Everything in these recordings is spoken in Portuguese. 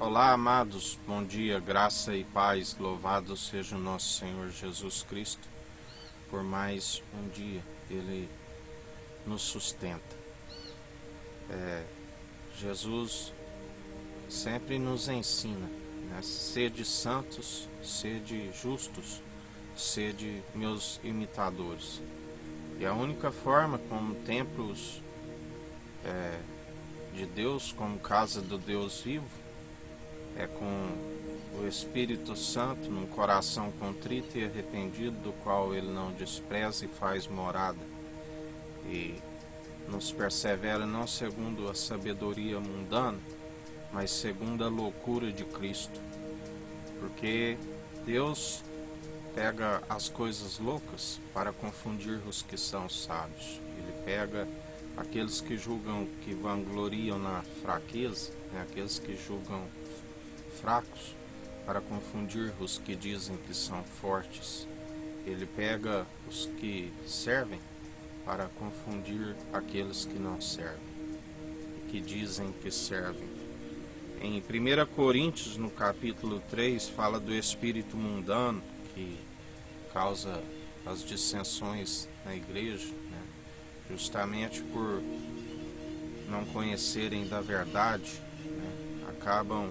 Olá, amados, bom dia, graça e paz, louvado seja o nosso Senhor Jesus Cristo, por mais um dia, Ele nos sustenta. Jesus sempre nos ensina, né? Sede santos, sede justos, sede meus imitadores. E a única forma como templos de Deus, como casa do Deus vivo, é com o Espírito Santo num coração contrito e arrependido, do qual Ele não despreza e faz morada, e nos persevera não segundo a sabedoria mundana, mas segundo a loucura de Cristo. Porque Deus pega as coisas loucas para confundir os que são sábios. Ele pega aqueles que julgam, que vangloriam na fraqueza, né? Aqueles que julgam fracos, para confundir os que dizem que são fortes. Ele pega os que servem para confundir aqueles que não servem, que dizem que servem. Em 1 Coríntios, no capítulo 3, fala do espírito mundano que causa as dissensões na igreja, né? Justamente por não conhecerem da verdade, né? Acabam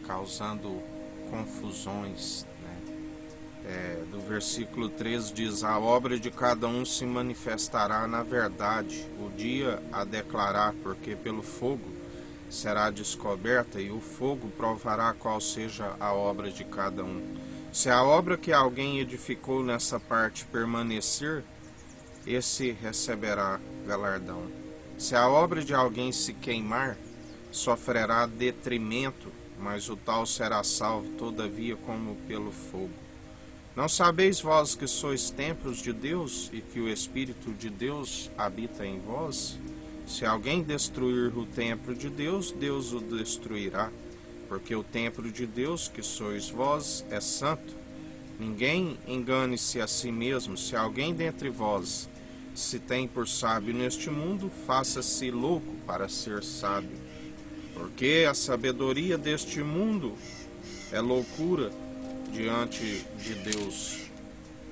causando confusões, né? Do versículo 13 diz: a obra de cada um se manifestará na verdade, o dia a declarar, porque pelo fogo será descoberta, e o fogo provará qual seja a obra de cada um. Se a obra que alguém edificou nessa parte permanecer, esse receberá galardão. Se a obra de alguém se queimar, sofrerá detrimento, mas o tal será salvo, todavia, como pelo fogo. Não sabeis vós que sois templos de Deus e que o Espírito de Deus habita em vós? Se alguém destruir o templo de Deus, Deus o destruirá, porque o templo de Deus, que sois vós, é santo. Ninguém engane-se a si mesmo. Se alguém dentre vós se tem por sábio neste mundo, faça-se louco para ser sábio. Porque a sabedoria deste mundo é loucura diante de Deus.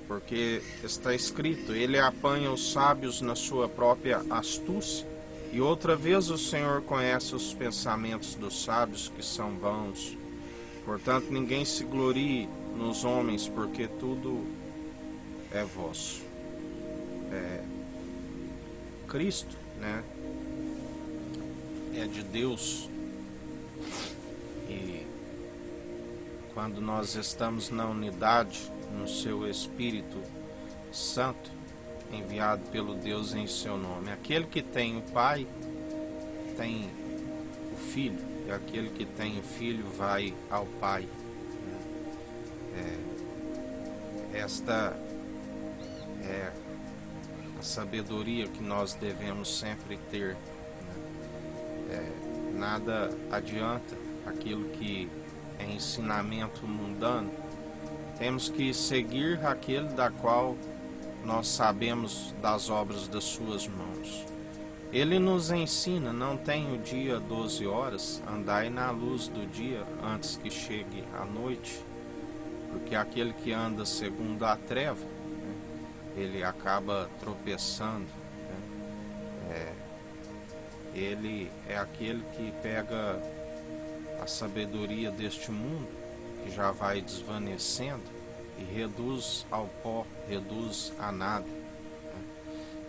Porque está escrito: ele apanha os sábios na sua própria astúcia. E outra vez o Senhor conhece os pensamentos dos sábios, que são vãos. Portanto, ninguém se glorie nos homens, porque tudo é vosso. Cristo, né, é de Deus. E quando nós estamos na unidade, no seu Espírito Santo, enviado pelo Deus em seu nome, aquele que tem o Pai tem o Filho, e aquele que tem o Filho vai ao Pai. Esta é a sabedoria que nós devemos sempre ter, né? Nada adianta aquilo que é ensinamento mundano. Temos que seguir aquele da qual nós sabemos das obras das suas mãos. Ele nos ensina: não tem o dia 12 horas, andai na luz do dia antes que chegue a noite, porque aquele que anda segundo a treva, né, ele acaba tropeçando, né? Ele é aquele que pega a sabedoria deste mundo, que já vai desvanecendo, e reduz ao pó, reduz a nada.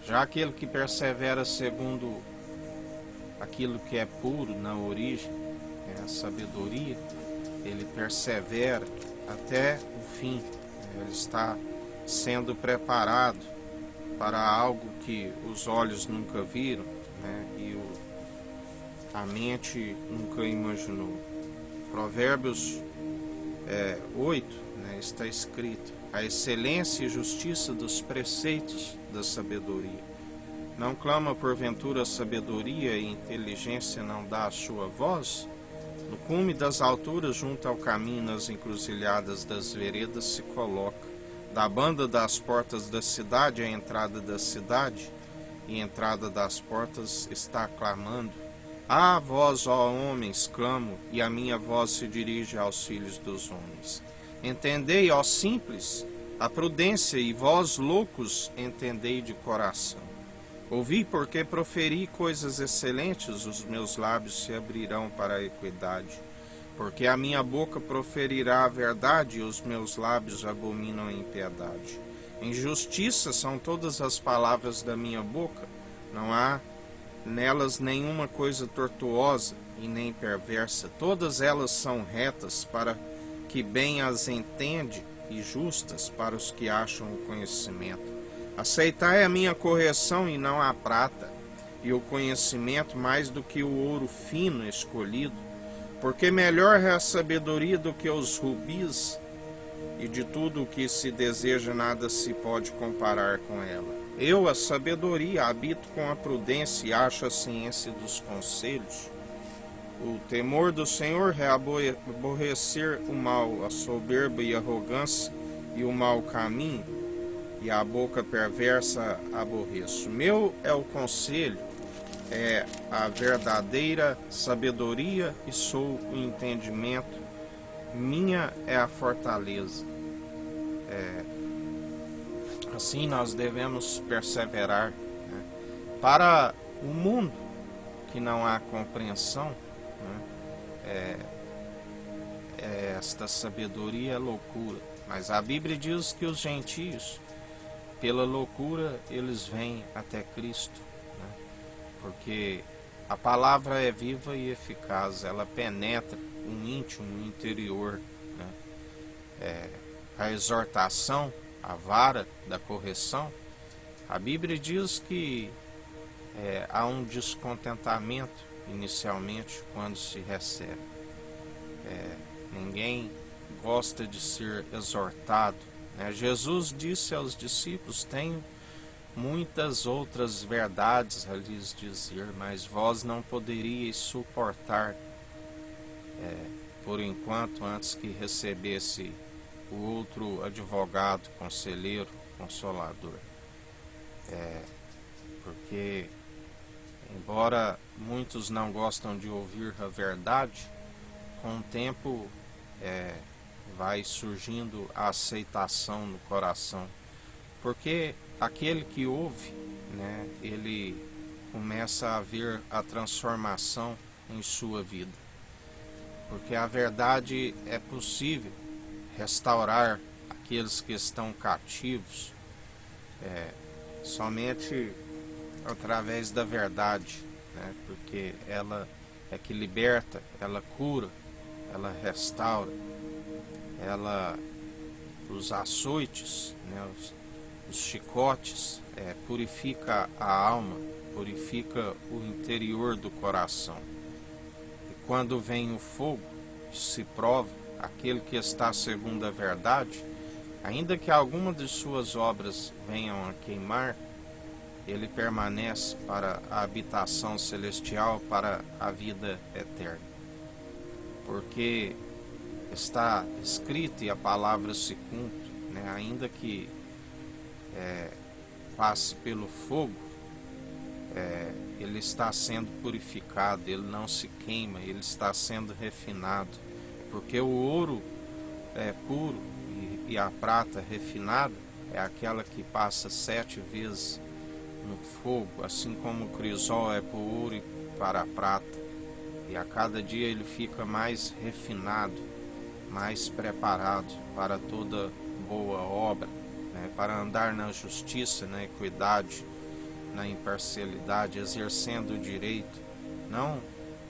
Já aquele que persevera segundo aquilo que é puro na origem, a sabedoria, ele persevera até o fim. Ele está sendo preparado para algo que os olhos nunca viram, né? E a mente nunca imaginou. Provérbios 8, né, está escrito: a excelência e justiça dos preceitos da sabedoria. Não clama porventura a sabedoria, e inteligência não dá a sua voz? No cume das alturas, junto ao caminho, nas encruzilhadas das veredas se coloca. Da banda das portas da cidade, a entrada da cidade, e a entrada das portas está clamando. Ah, vós, ó homens, clamo, e a minha voz se dirige aos filhos dos homens. Entendei, ó simples, a prudência, e vós, loucos, entendei de coração. Ouvi, porque proferi coisas excelentes, os meus lábios se abrirão para a equidade. Porque a minha boca proferirá a verdade, e os meus lábios abominam a impiedade. Em justiça são todas as palavras da minha boca, não há nelas nenhuma coisa tortuosa e nem perversa. Todas elas são retas para que bem as entende, e justas para os que acham o conhecimento. Aceitai a minha correção e não a prata, e o conhecimento mais do que o ouro fino escolhido, porque melhor é a sabedoria do que os rubis, e de tudo o que se deseja nada se pode comparar com ela. Eu, a sabedoria, habito com a prudência e acho a ciência dos conselhos. O temor do Senhor é aborrecer o mal, a soberba e a arrogância e o mau caminho, e a boca perversa aborreço. Meu é o conselho, é a verdadeira sabedoria, e sou o entendimento. Minha é a fortaleza. Assim nós devemos perseverar, né? Para o mundo que não há compreensão, né? Esta sabedoria é loucura. Mas a Bíblia diz que os gentios, pela loucura, eles vêm até Cristo, né? Porque a palavra é viva e eficaz, ela penetra o íntimo, o interior, né? A exortação, a vara da correção, a Bíblia diz que há um descontentamento inicialmente quando se recebe. Ninguém gosta de ser exortado, né? Jesus disse aos discípulos: tenho muitas outras verdades a lhes dizer, mas vós não poderíeis suportar por enquanto, antes que recebesse o outro advogado, conselheiro, consolador. Porque, embora muitos não gostam de ouvir a verdade, com o tempo vai surgindo a aceitação no coração. Porque aquele que ouve, né, ele começa a ver a transformação em sua vida. Porque a verdade é possível restaurar aqueles que estão cativos somente através da verdade, né? Porque ela é que liberta, ela cura, ela restaura, ela, os açoites, né? Os chicotes, purifica a alma, purifica o interior do coração. E quando vem o fogo, se prova aquele que está segundo a verdade, ainda que alguma de suas obras venham a queimar, ele permanece para a habitação celestial, para a vida eterna. Porque está escrito e a palavra se cumpre, né? Ainda que passe pelo fogo, ele está sendo purificado, ele não se queima, ele está sendo refinado. Porque o ouro é puro e a prata refinada é aquela que passa 7 vezes no fogo, assim como o crisol é para o ouro e para a prata. E a cada dia ele fica mais refinado, mais preparado para toda boa obra, né? Para andar na justiça, na equidade, na imparcialidade, exercendo o direito, não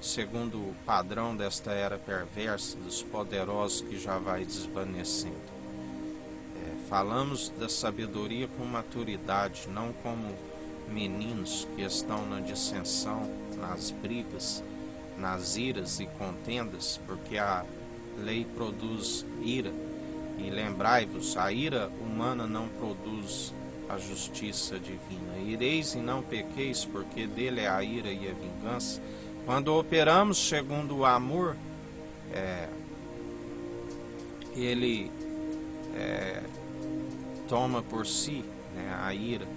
segundo o padrão desta era perversa, dos poderosos que já vai desvanecendo. Falamos da sabedoria com maturidade, não como meninos que estão na dissensão, nas brigas, nas iras e contendas, porque a lei produz ira. E lembrai-vos, a ira humana não produz a justiça divina. Ireis e não pequeis, porque dele é a ira e a vingança. Quando operamos segundo o amor, ele toma por si, né, a ira,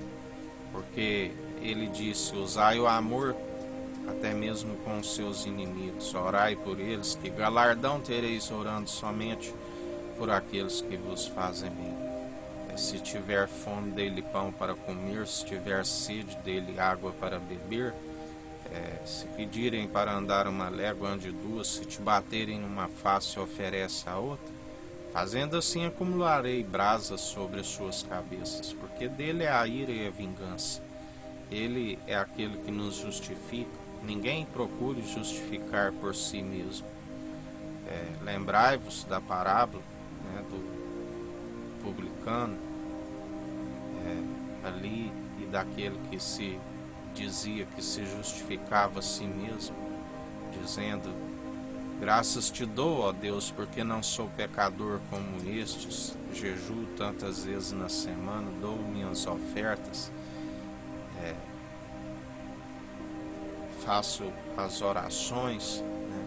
porque ele disse: usai o amor até mesmo com os seus inimigos. Orai por eles, que galardão tereis orando somente por aqueles que vos fazem bem. Se tiver fome, dê-lhe pão para comer, se tiver sede, dê-lhe água para beber. Se pedirem para andar uma légua, ande duas, se te baterem numa face, oferece a outra. Fazendo assim, acumularei brasas sobre as suas cabeças, porque dele é a ira e a vingança. Ele é aquele que nos justifica. Ninguém procure justificar por si mesmo. Lembrai-vos da parábola, né, do publicano ali, e daquele que se dizia que se justificava a si mesmo, dizendo: graças te dou, ó Deus, porque não sou pecador como estes, jejuo tantas vezes na semana, dou minhas ofertas, faço as orações, né?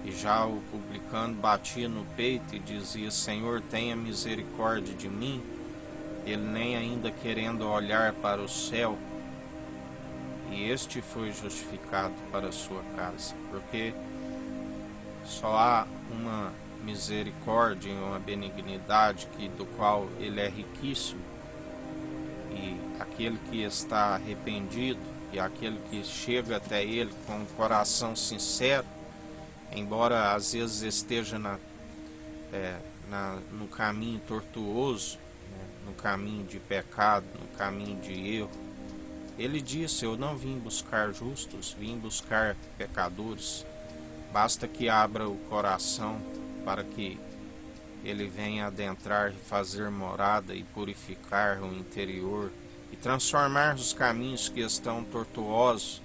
E já o publicano batia no peito e dizia: Senhor, tenha misericórdia de mim. Ele nem ainda querendo olhar para o céu, e este foi justificado para a sua casa, porque só há uma misericórdia e uma benignidade do qual ele é riquíssimo, e aquele que está arrependido e aquele que chega até ele com um coração sincero, embora às vezes esteja no caminho tortuoso, no caminho de pecado, no caminho de erro, ele disse: eu não vim buscar justos, vim buscar pecadores. Basta que abra o coração para que ele venha adentrar e fazer morada e purificar o interior e transformar os caminhos que estão tortuosos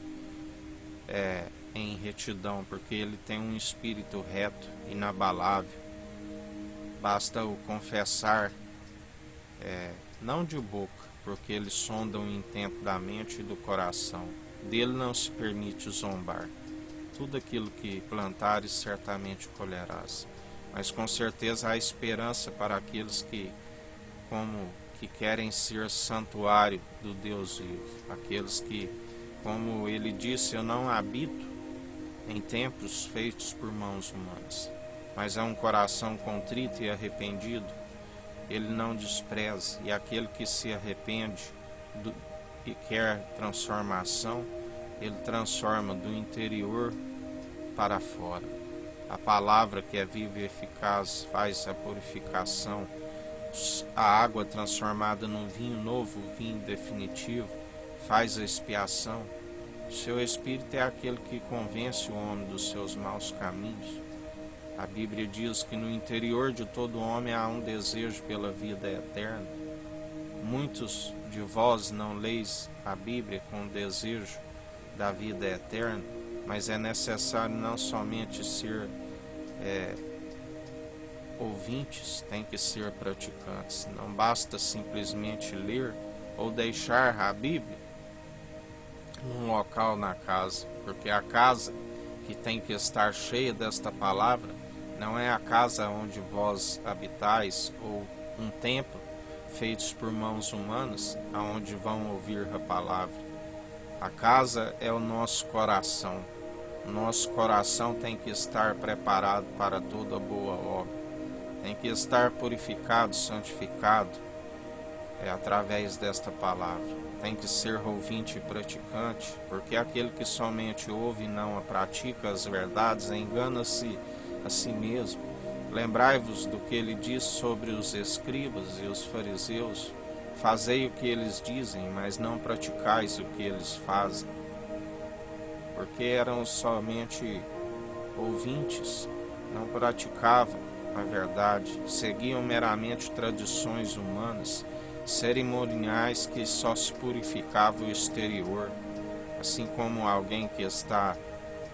em retidão, porque ele tem um espírito reto, inabalável. Basta o confessar, não de boca, porque ele sonda o intento da mente e do coração. Dele não se permite zombar. Tudo aquilo que plantares certamente colherás. Mas com certeza há esperança para aqueles que querem ser santuário do Deus vivo. Aqueles que, como ele disse, eu não habito em templos feitos por mãos humanas, mas é um coração contrito e arrependido, ele não despreza. E aquele que se arrepende e quer transformação, ele transforma do interior para fora. A palavra, que é viva e eficaz, faz a purificação. A água transformada num vinho novo, vinho definitivo, faz a expiação. O seu Espírito é aquele que convence o homem dos seus maus caminhos. A Bíblia diz que no interior de todo homem há um desejo pela vida eterna. Muitos de vós não leis a Bíblia com desejo da vida eterna, mas é necessário não somente ser ouvintes, tem que ser praticantes. Não basta simplesmente ler ou deixar a Bíblia num local na casa, porque a casa que tem que estar cheia desta palavra não é a casa onde vós habitais, ou um templo feitos por mãos humanas, aonde vão ouvir a palavra. A casa é o nosso coração. O nosso coração tem que estar preparado para toda boa obra. Tem que estar purificado, santificado, através desta palavra. Tem que ser ouvinte e praticante, porque aquele que somente ouve e não a pratica as verdades engana-se a si mesmo. Lembrai-vos do que ele diz sobre os escribas e os fariseus: fazei o que eles dizem, mas não praticais o que eles fazem. Porque eram somente ouvintes, não praticavam a verdade, seguiam meramente tradições humanas, cerimoniais que só se purificava o exterior, assim como alguém que está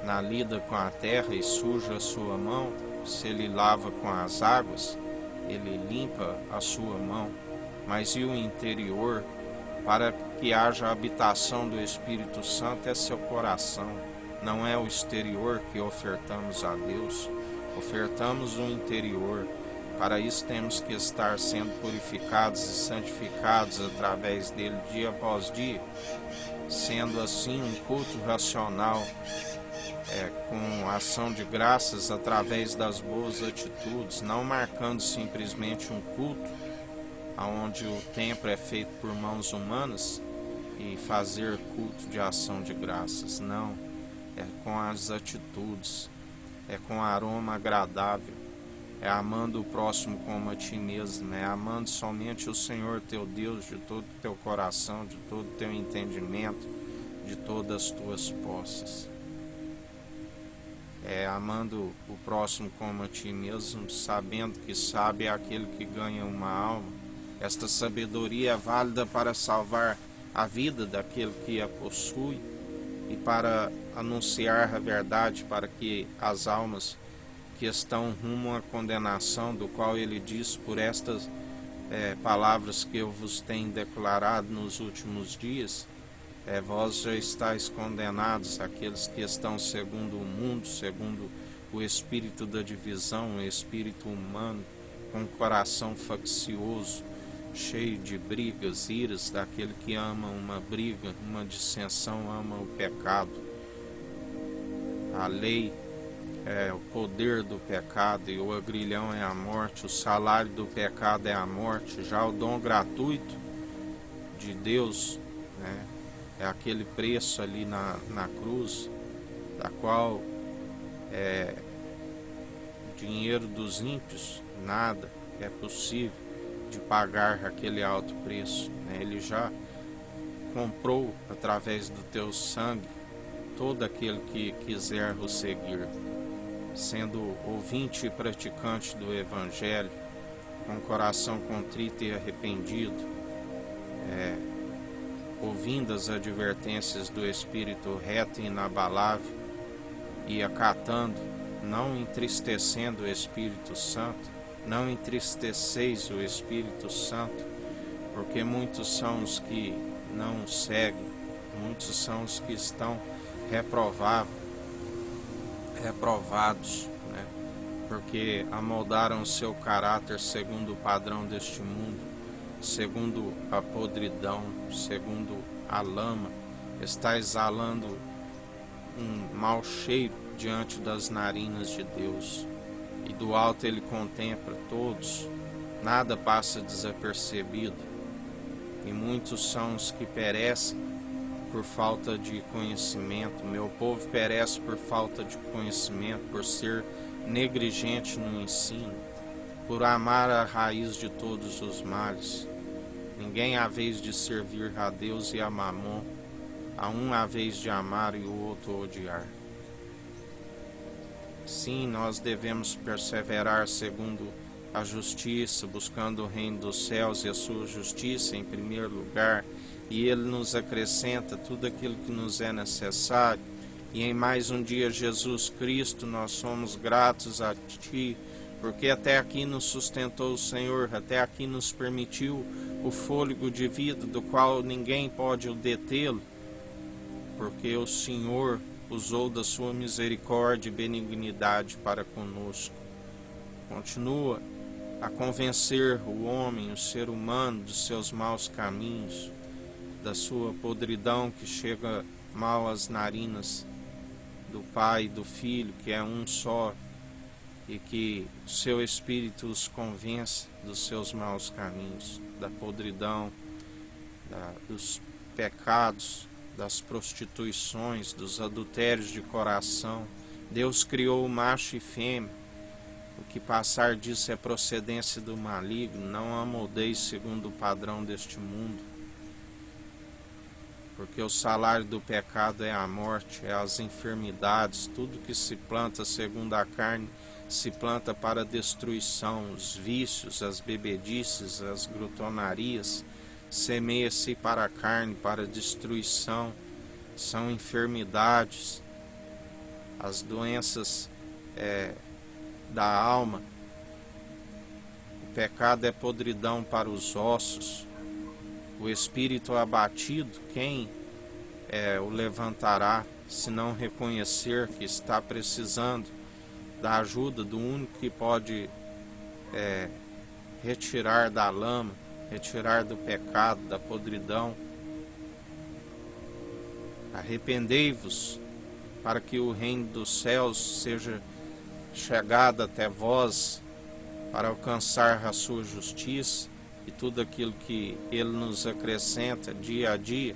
na lida com a terra e suja a sua mão, se ele lava com as águas, ele limpa a sua mão, mas e o interior? Para que haja a habitação do Espírito Santo é seu coração, não é o exterior que ofertamos a Deus, ofertamos o interior. Para isso temos que estar sendo purificados e santificados através dele dia após dia. sendo assim um culto racional, com ação de graças através das boas atitudes, não marcando simplesmente um culto onde o templo é feito por mãos humanas e fazer culto de ação de graças. Não, é com as atitudes, é com aroma agradável, é amando o próximo como a ti mesmo, é amando somente o Senhor teu Deus de todo o teu coração, de todo o teu entendimento, de todas as tuas posses. É amando o próximo como a ti mesmo, sabendo que sábio é aquele que ganha uma alma. Esta sabedoria é válida para salvar a vida daquele que a possui e para anunciar a verdade para que as almas que estão rumo à condenação, do qual ele diz: por estas palavras que eu vos tenho declarado nos últimos dias, vós já estáis condenados, aqueles que estão segundo o mundo, segundo o espírito da divisão, o espírito humano, com o coração faccioso, cheio de brigas, iras, daquele que ama uma briga, uma dissensão, ama o pecado. A lei é o poder do pecado e o agrilhão é a morte, o salário do pecado é a morte. Já o dom gratuito de Deus, é aquele preço ali na cruz, da qual o dinheiro dos ímpios nada é possível de pagar aquele alto preço. Ele já comprou através do teu sangue todo aquele que quiser o seguir, sendo ouvinte e praticante do Evangelho, com coração contrito e arrependido, ouvindo as advertências do Espírito reto e inabalável e acatando, não entristecendo o Espírito Santo. Não entristeceis o Espírito Santo, porque muitos são os que não o seguem, muitos são os que estão reprovados, porque amoldaram o seu caráter segundo o padrão deste mundo, segundo a podridão, segundo a lama. Está exalando um mau cheiro diante das narinas de Deus. E do alto ele contempla todos, nada passa desapercebido. E muitos são os que perecem por falta de conhecimento. Meu povo perece por falta de conhecimento, por ser negligente no ensino, por amar a raiz de todos os males. Ninguém há vez de servir a Deus e a Mamon, a um há vez de amar e o outro odiar. Sim, nós devemos perseverar segundo a justiça, buscando o reino dos céus e a sua justiça em primeiro lugar, e Ele nos acrescenta tudo aquilo que nos é necessário. E em mais um dia, Jesus Cristo, nós somos gratos a Ti, porque até aqui nos sustentou o Senhor, até aqui nos permitiu o fôlego de vida, do qual ninguém pode o detê-lo, porque o Senhor usou da sua misericórdia e benignidade para conosco. Continua a convencer o homem, o ser humano, dos seus maus caminhos, da sua podridão que chega mal às narinas do Pai e do Filho, que é um só, e que o seu Espírito os convence dos seus maus caminhos, da podridão, dos pecados, das prostituições, dos adultérios de coração. Deus criou o macho e fêmea. O que passar disso é procedência do maligno. Não amoldeis segundo o padrão deste mundo, porque o salário do pecado é a morte, é as enfermidades. Tudo que se planta segundo a carne se planta para a destruição. Os vícios, as bebedices, as glutonarias semeia-se para a carne, para a destruição. São enfermidades, as doenças da alma. O pecado é podridão para os ossos. O espírito abatido, quem o levantará, se não reconhecer que está precisando da ajuda do único que pode retirar da lama, retirar do pecado, da podridão? Arrependei-vos, para que o reino dos céus seja chegado até vós, para alcançar a sua justiça e tudo aquilo que Ele nos acrescenta dia a dia.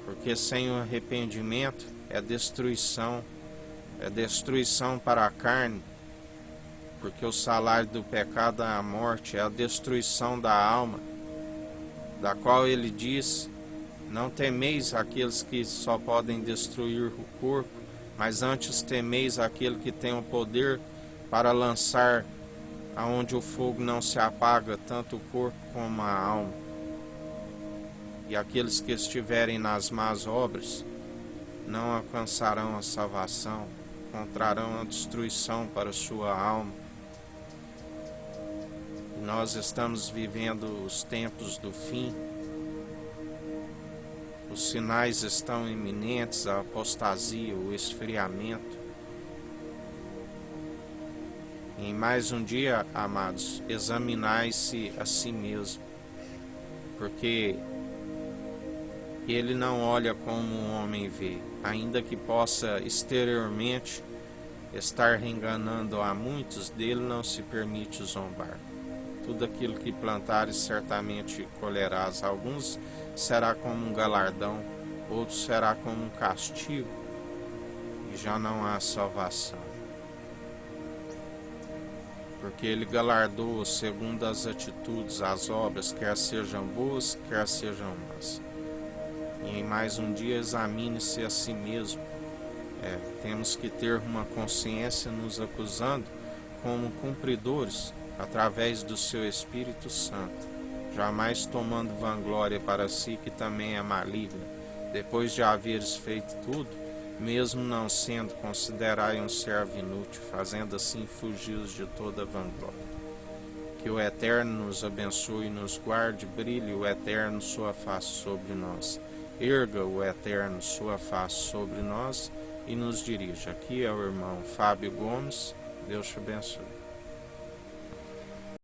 Porque sem o arrependimento é destruição para a carne, porque o salário do pecado é a morte, é a destruição da alma, da qual Ele diz: não temeis aqueles que só podem destruir o corpo, mas antes temeis aquele que tem o poder para lançar aonde o fogo não se apaga, tanto o corpo como a alma. E aqueles que estiverem nas más obras não alcançarão a salvação, encontrarão a destruição para sua alma. Nós estamos vivendo os tempos do fim. Os sinais estão iminentes, a apostasia, o esfriamento. E em mais um dia, amados, examinai-se a si mesmo, porque Ele não olha como um homem vê, ainda que possa exteriormente estar enganando a muitos, dele não se permite zombar. Tudo aquilo que plantares certamente colherás. Alguns será como um galardão, outros será como um castigo, e já não há salvação. Porque Ele galardoa segundo as atitudes, as obras, quer sejam boas, quer sejam más. E em mais um dia examine-se a si mesmo. Temos que ter uma consciência nos acusando como cumpridores, através do seu Espírito Santo, jamais tomando vanglória para si, que também é maligna. Depois de haveres feito tudo, mesmo não sendo, considerai um servo inútil, fazendo assim fugir de toda vanglória. Que o Eterno nos abençoe e nos guarde, brilhe o Eterno sua face sobre nós, erga o Eterno sua face sobre nós e nos dirija. Aqui é o irmão Fábio Gomes. Deus te abençoe.